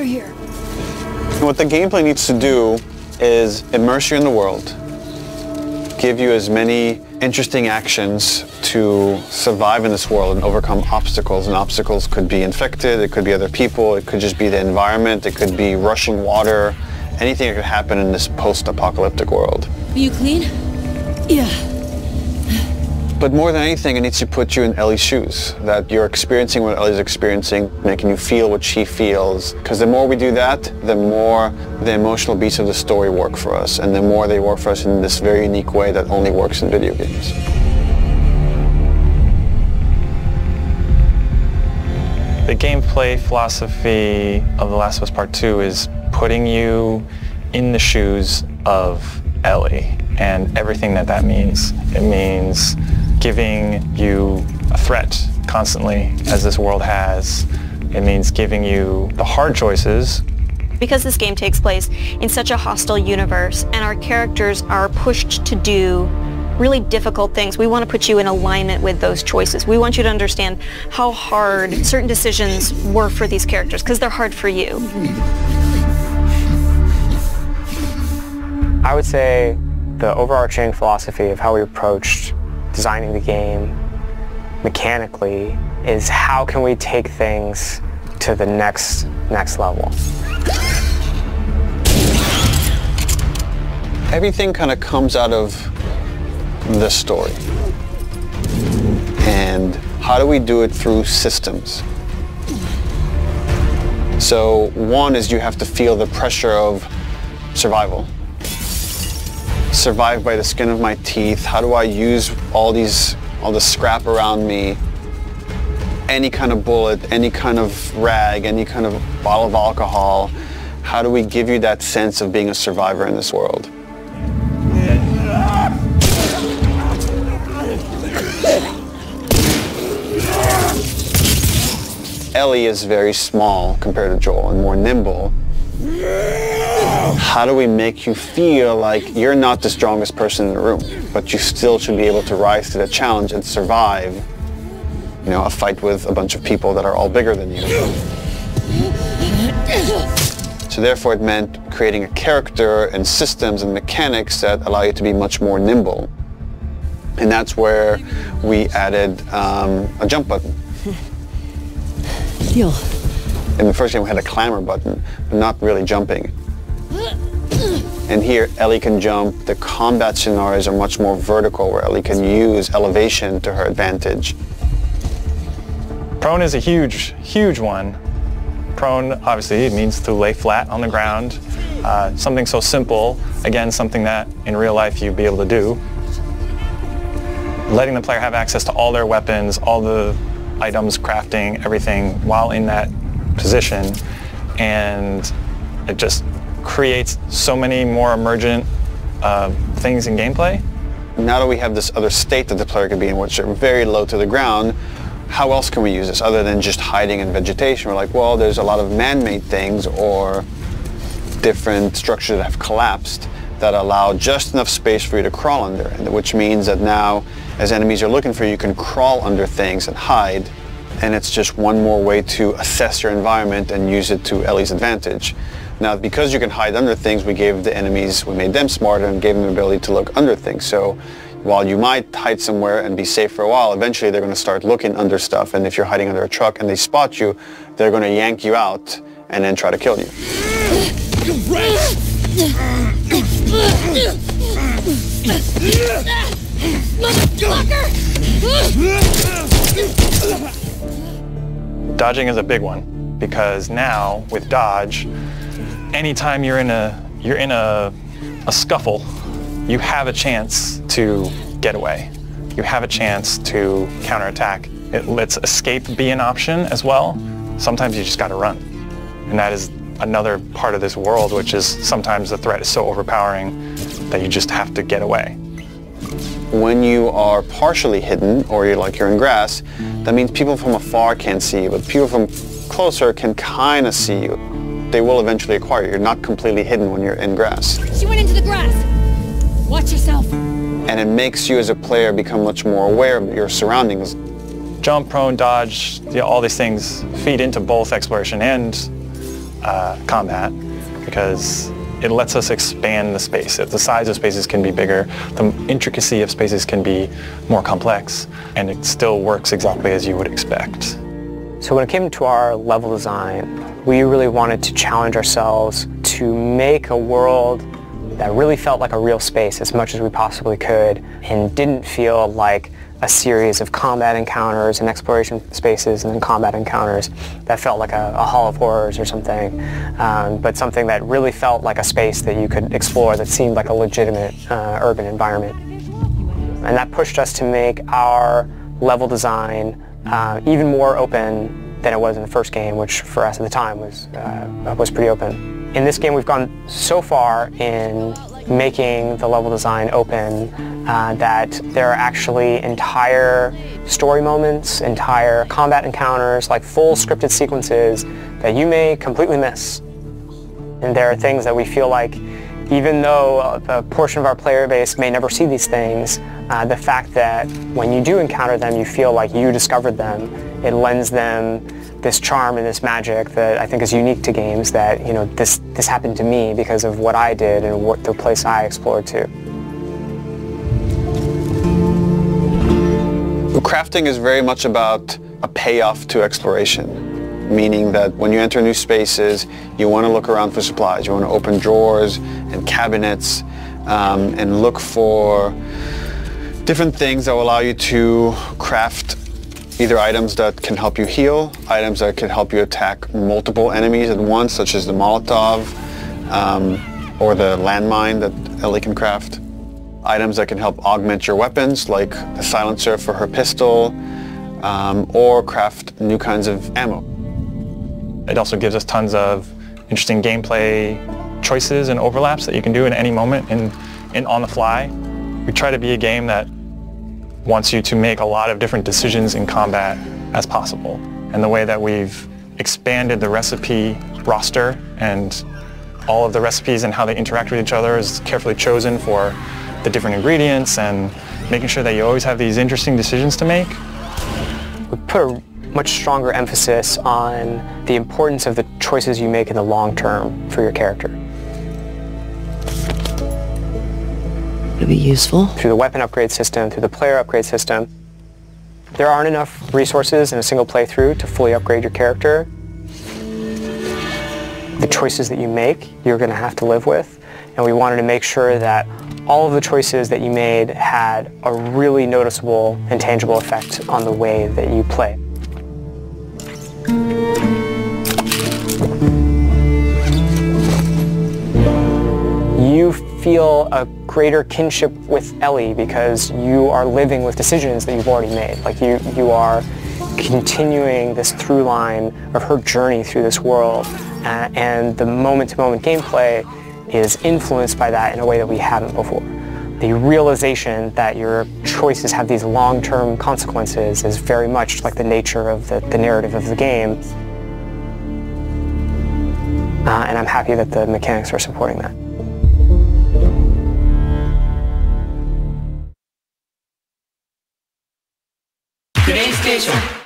under here. What the gameplay needs to do is immerse you in the world, give you as many interesting actions to survive in this world and overcome obstacles. And obstacles could be infected, it could be other people, it could just be the environment, it could be rushing water, anything that could happen in this post-apocalyptic world. Are you clean? Yeah. But more than anything, it needs to put you in Ellie's shoes, that you're experiencing what Ellie's experiencing, making you feel what she feels. Because the more we do that, the more the emotional beats of the story work for us, and the more they work for us in this very unique way that only works in video games. The gameplay philosophy of The Last of Us Part 2 is putting you in the shoes of Ellie and everything that that means. It means giving you a threat constantly, as this world has. It means giving you the hard choices. Because this game takes place in such a hostile universe and our characters are pushed to do really difficult things, we want to put you in alignment with those choices. We want you to understand how hard certain decisions were for these characters, because they're hard for you. I would say the overarching philosophy of how we approached designing the game mechanically is how can we take things to the next level. Everything kind of comes out of the story. And how do we do it through systems? So one is you have to feel the pressure of survival. Survive by the skin of my teeth. How do I use all the scrap around me, any kind of bullet, any kind of rag, any kind of bottle of alcohol? How do we give you that sense of being a survivor in this world? Ellie is very small compared to Joel and more nimble. How do we make you feel like you're not the strongest person in the room, but you still should be able to rise to the challenge and survive, you know, a fight with a bunch of people that are all bigger than you? So therefore it meant creating a character and systems and mechanics that allow you to be much more nimble. And that's where we added a jump button. Heal. In the first game we had a clamber button, but not really jumping. And here Ellie can jump. The combat scenarios are much more vertical, where Ellie can use elevation to her advantage. Prone is a huge, huge one. Prone, obviously, it means to lay flat on the ground. Something so simple, again, something that in real life you'd be able to do. Letting the player have access to all their weapons, all the items, crafting, everything while in that position, and it just creates so many more emergent things in gameplay. Now that we have this other state that the player could be in, which are very low to the ground, how else can we use this other than just hiding in vegetation? We're like, well, there's a lot of man-made things or different structures that have collapsed that allow just enough space for you to crawl under, which means that now, as enemies are looking for you, you can crawl under things and hide, and it's just one more way to assess your environment and use it to Ellie's advantage. Now, because you can hide under things, we gave the enemies, we made them smarter and gave them the ability to look under things. So while you might hide somewhere and be safe for a while, eventually they're going to start looking under stuff, and if you're hiding under a truck and they spot you, they're going to yank you out and then try to kill you. Dodging is a big one, because now with dodge, anytime you're in a scuffle, you have a chance to get away. You have a chance to counterattack. It lets escape be an option as well. Sometimes you just got to run, and that is another part of this world, which is sometimes the threat is so overpowering that you just have to get away. When you are partially hidden, or you're in grass, that means people from afar can't see you, but people from closer can kind of see you. They will eventually acquire you. You're not completely hidden when you're in grass. She went into the grass. Watch yourself. And it makes you as a player become much more aware of your surroundings. Jump, prone, dodge, all these things feed into both exploration and combat because it lets us expand the space. The size of spaces can be bigger, the intricacy of spaces can be more complex, and it still works exactly as you would expect. So when it came to our level design, we really wanted to challenge ourselves to make a world that really felt like a real space as much as we possibly could and didn't feel like a series of combat encounters and exploration spaces and then combat encounters that felt like a Hall of Horrors or something, but something that really felt like a space that you could explore that seemed like a legitimate urban environment. And that pushed us to make our level design even more open than it was in the first game, which for us at the time was pretty open. In this game we've gone so far in making the level design open that there are actually entire story moments, entire combat encounters, like full scripted sequences that you may completely miss. And there are things that we feel like, even though a portion of our player base may never see these things, the fact that when you do encounter them, you feel like you discovered them, it lends them this charm and this magic that I think is unique to games, that, you know, this happened to me because of what I did and what the place I explored too. Crafting is very much about a payoff to exploration, meaning that when you enter new spaces, you want to look around for supplies. You want to open drawers and cabinets and look for different things that will allow you to craft either items that can help you heal, items that can help you attack multiple enemies at once, such as the Molotov or the landmine that Ellie can craft. Items that can help augment your weapons, like the silencer for her pistol, or craft new kinds of ammo. It also gives us tons of interesting gameplay choices and overlaps that you can do in any moment and on the fly. We try to be a game that wants you to make a lot of different decisions in combat as possible. And the way that we've expanded the recipe roster and all of the recipes and how they interact with each other is carefully chosen for the different ingredients and making sure that you always have these interesting decisions to make. We put a much stronger emphasis on the importance of the choices you make in the long term for your character. To be useful. Through the weapon upgrade system, through the player upgrade system, there aren't enough resources in a single playthrough to fully upgrade your character. The choices that you make, you're going to have to live with, and we wanted to make sure that all of the choices that you made had a really noticeable and tangible effect on the way that you play. You feel a greater kinship with Ellie because you are living with decisions that you've already made. Like you are continuing this through line of her journey through this world, and the moment-to-moment gameplay is influenced by that in a way that we haven't before. The realization that your choices have these long-term consequences is very much like the nature of the narrative of the game. And I'm happy that the mechanics are supporting that. Train station.